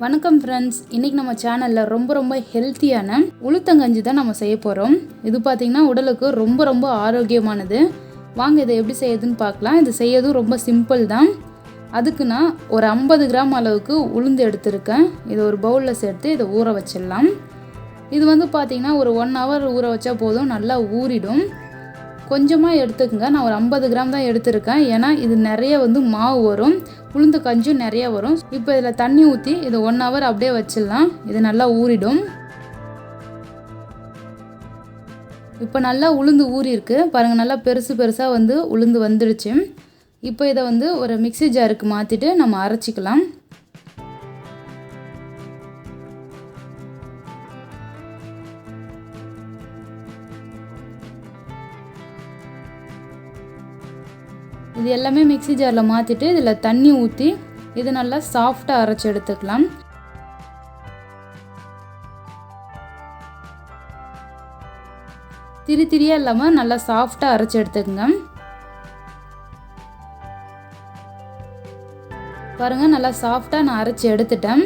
வணக்கம் ஃப்ரெண்ட்ஸ், இன்றைக்கி நம்ம சேனலில் ரொம்ப ஹெல்த்தியான உளுத்தங்கஞ்சி தான் நம்ம செய்ய போகிறோம். இது பார்த்திங்கன்னா உடலுக்கு ரொம்ப ஆரோக்கியமானது. வாங்க இதை எப்படி செய்யுதுன்னு பார்க்கலாம். இது செய்யறதும் ரொம்ப சிம்பிள் தான். அதுக்கு நான் ஒரு 50 கிராம் அளவுக்கு உளுந்து எடுத்திருக்கேன். இதை ஒரு பவுலில் சேர்த்து இதை ஊற வச்சிடலாம். இது பார்த்திங்கன்னா ஒரு 1 hour ஊற வச்சா போதும், நல்லா ஊறிடும். கொஞ்சமாக எடுத்துக்கங்க. நான் ஒரு 50 கிராம் தான் எடுத்திருக்கேன். ஏன்னா இது நிறைய மாவு வரும், உளுந்து கஞ்சும் நிறைய வரும். இப்போ இதில் தண்ணி ஊற்றி இதை 1 hour அப்படியே வச்சிடலாம். இது நல்லா ஊறிடும். இப்போ நல்லா உளுந்து ஊறி இருக்கு பாருங்கள். நல்லா பெருசாக உளுந்து வந்துடுச்சு. இப்போ இதை ஒரு மிக்ஸி ஜாருக்கு மாற்றிட்டு நம்ம அரைச்சிக்கலாம். இது எல்லாமே மிக்ஸி ஜாரில் மாற்றிட்டு இதில் தண்ணி ஊற்றி இது நல்லா சாஃப்டாக அரைச்சி எடுத்துக்கலாம். திரியாக இல்லாமல் நல்லா சாஃப்டாக அரைச்சி எடுத்துக்கங்க. பாருங்கள், நல்லா சாஃப்டாக நான் அரைச்சி எடுத்துட்டேன்.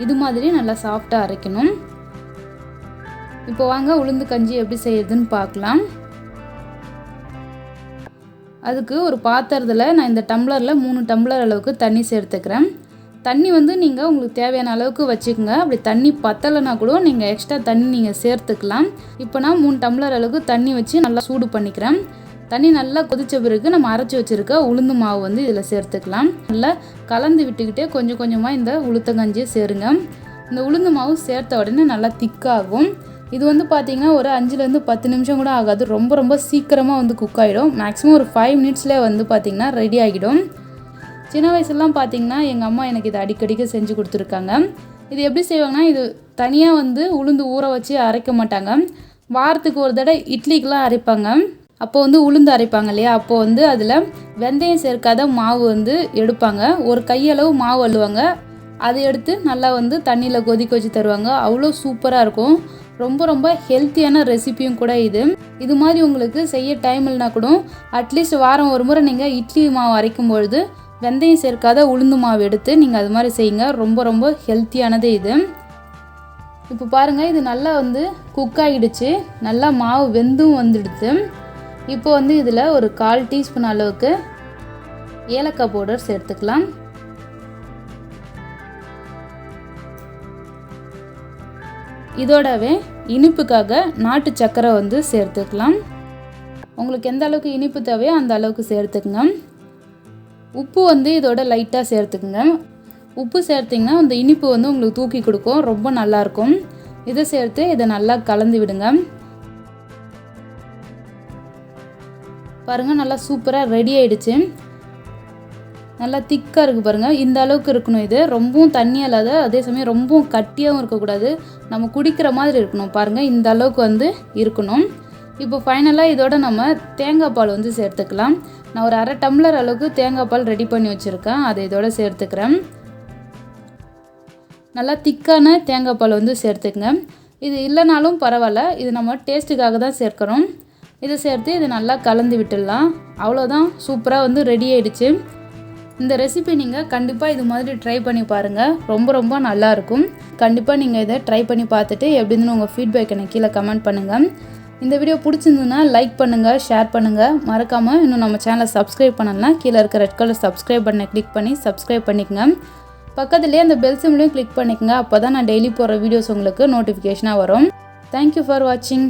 இது மாதிரி நல்லா சாஃப்டாக அரைக்கணும். இப்போ வாங்க உளுந்து கஞ்சி எப்படி செய்யறதுன்னு பார்க்கலாம். அதுக்கு ஒரு பாத்திரத்தில் நான் இந்த டம்ளரில் 3 டம்ளர் அளவுக்கு தண்ணி சேர்த்துக்கிறேன். தண்ணி நீங்கள் உங்களுக்கு தேவையான அளவுக்கு வச்சுக்கோங்க. அப்படி தண்ணி பத்தலைனா கூட நீங்கள் எக்ஸ்ட்ரா தண்ணி நீங்கள் சேர்த்துக்கலாம். இப்போ நான் 3 டம்ளர் அளவுக்கு தண்ணி வச்சு நல்லா சூடு பண்ணிக்கிறேன். தண்ணி நல்லா கொதித்த பிறகு நம்ம அரைச்சி வச்சுருக்க உளுந்து மாவு இதில் சேர்த்துக்கலாம். நல்லா கலந்து விட்டுக்கிட்டே கொஞ்சமாக இந்த உளுத்தங்கஞ்சியை சேருங்க. இந்த உளுந்து மாவு சேர்த்த உடனே நல்லா திக்காகும். இது பார்த்திங்கன்னா ஒரு 5லேருந்து 10 நிமிஷம் கூட ஆகாது. ரொம்ப சீக்கிரமாக குக் ஆகிடும். மேக்ஸிமம் ஒரு 5 மினிட்ஸ்லேயே பார்த்திங்கன்னா ரெடி ஆகிடும். சின்ன வயசுலாம் பார்த்திங்கன்னா எங்கள் அம்மா எனக்கு இதை அடிக்கடிக்கு செஞ்சு கொடுத்துருக்காங்க. இது எப்படி செய்வாங்கன்னா, இது தனியாக உளுந்து ஊற வச்சு அரைக்க மாட்டாங்க. வாரத்துக்கு ஒரு தடவை இட்லிக்கெலாம் அரைப்பாங்க. அப்போ உளுந்து அரைப்பாங்க இல்லையா, அப்போது அதில் வெந்தயம் சேர்க்காத மாவு எடுப்பாங்க. ஒரு கையளவு மாவு அள்ளுவாங்க. அதை எடுத்து நல்லா தண்ணியில் கொதிக்க வச்சு தருவாங்க. அவ்வளோ சூப்பராக இருக்கும். ரொம்ப ஹெல்த்தியான ரெசிபியும் கூட இது மாதிரி உங்களுக்கு செய்ய டைம் இல்லைனா கூட அட்லீஸ்ட் வாரம் ஒரு முறை நீங்கள் இட்லி மாவு அரைக்கும் பொழுது வெந்தயம் சேர்க்காத உளுந்து மாவு எடுத்து நீங்கள் அது மாதிரி செய்யுங்க. ரொம்ப ஹெல்த்தியானது இது. இப்போ பாருங்கள், இது நல்லா குக் ஆகிடுச்சு. நல்லா மாவு வெந்தும் வந்துடுது. இப்போ இதில் ஒரு 1/4 டீஸ்பூன் அளவுக்கு ஏலக்காய் பவுடர் சேர்த்துக்கலாம். இதோடவே இனிப்புக்காக நாட்டு சர்க்கரை சேர்த்துக்கலாம். உங்களுக்கு எந்த அளவுக்கு இனிப்பு தேவையோ அந்த அளவுக்கு சேர்த்துக்குங்க. உப்பு இதோட லைட்டாக சேர்த்துக்குங்க. உப்பு சேர்த்திங்கன்னா அந்த இனிப்பு உங்களுக்கு தூக்கி கொடுக்கும், ரொம்ப நல்லாயிருக்கும். இதை சேர்த்து இதை நல்லா கலந்து விடுங்க. பாருங்கள், நல்லா சூப்பராக ரெடி ஆயிடுச்சு. நல்லா திக்காக இருக்குது பாருங்கள். இந்த அளவுக்கு இருக்கணும். இது ரொம்பவும் தண்ணியாக இல்லாத, அதே சமயம் ரொம்பவும் கட்டியாகவும் இருக்கக்கூடாது. நம்ம குடிக்கிற மாதிரி இருக்கணும். பாருங்கள், இந்த அளவுக்கு இருக்கணும். இப்போ ஃபைனலாக இதோட நம்ம தேங்காய் பால் சேர்த்துக்கலாம். நான் ஒரு 1/2 டம்ளர் அளவுக்கு தேங்காய் பால் ரெடி பண்ணி வச்சுருக்கேன். அதை இதோட சேர்த்துக்கிறேன். நல்லா திக்கான தேங்காய் பால் சேர்த்துக்குங்க. இது இல்லைனாலும் பரவாயில்ல, இது நம்ம டேஸ்ட்டுக்காக தான் சேர்க்குறோம். இதை சேர்த்து இதை நல்லா கலந்து விட்டுடலாம். அவ்வளோதான், சூப்பராக ரெடி ஆகிடுச்சு. இந்த ரெசிபி நீங்கள் கண்டிப்பாக இது மாதிரி ட்ரை பண்ணி பாருங்கள். ரொம்ப நல்லாயிருக்கும். கண்டிப்பாக நீங்கள் இதை ட்ரை பண்ணி பார்த்துட்டு எப்படி இருந்துன்னு உங்கள் ஃபீட்பேக் எனக்கு கீழே கமெண்ட் பண்ணுங்கள். இந்த வீடியோ பிடிச்சிருந்ததுன்னா லைக் பண்ணுங்கள், ஷேர் பண்ணுங்கள். மறக்காமல் இன்னும் நம்ம சேனலை சப்ஸ்கிரைப் பண்ணலாம். கீழே இருக்க ரெட் கலர் சப்ஸ்கிரைப் பண்ணை கிளிக் பண்ணி சப்ஸ்கிரைப் பண்ணிக்கங்க. பக்கத்துலேயே அந்த பெல் சிம்லையும் கிளிக் பண்ணிக்கங்க. அப்போ தான் நான் டெய்லி போடுற வீடியோஸ் உங்களுக்கு நோட்டிஃபிகேஷனாக வரும். தேங்க்யூ ஃபார் வாட்சிங்.